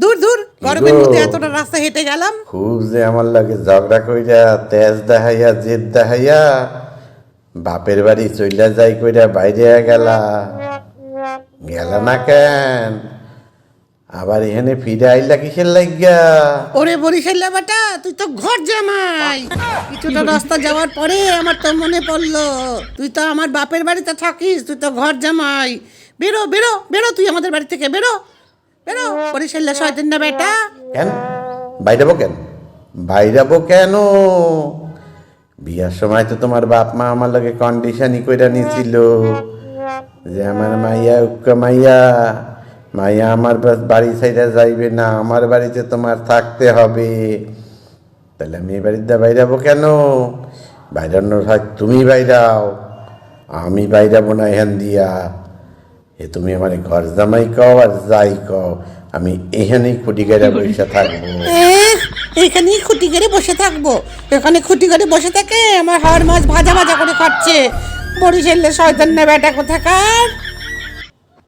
দূর দূর গরমের মধ্যে এতটা রাস্তা হেঁটে গেলাম। খুব যে আমার লাগে ঝগড়া কইরা তেজ দেখাইয়া জেদ দেখাইয়া বাপের বাড়ি চইলা যাই কইরা বাইরে গেলা না কেন? আবার এখানে ফিরে আইলা কিসের লাগিয়া? ওরে বরিশাল বেটা, তুই তো ঘর জামাই। কিছুটা রাস্তা যাওয়ার পরে আমার তো মনে পড়লো তুই তো আমার বাপের বাড়িতে থাকিস, তুই তো ঘর জামাই। বেরো বেরো বেরো, তুই আমাদের বাড়ি থেকে বেরো বেরো বরিশাল শয়তান না বেটা। কেন বাইরাবো কেন? বাইরাবো কেন? বিয়ার সময় তো তোমার বাপ মা আমার লগে কন্ডিশনই কইরা নিছিল যে আমার মাইয়া উক্কা মাইয়া মাইয়া আমার বাড়ি সাইডে যাইবে না, আমার বাড়িতে তোমার থাকতে হবে। তাহলে আমি এই বাড়িতে বাইরাবো কেন? বাইরানোর হয় তুমি বাইরাও, আমি বাইরাবো না এখান দিয়া। এ তুমি আমার ঘর জামাই কও আর যাই কও, আমি এখানেই খুঁটি গাড়া বসে থাকবো। এখানেই খুঁটি গেড়ে বসে থাকবো? এখানে খুঁটি গেড়ে বসে থাকে আমার হাড় মাছ ভাজা ভাজা করে খাচ্ছে বরিশাল শয়তান না বেটা কোথাকার।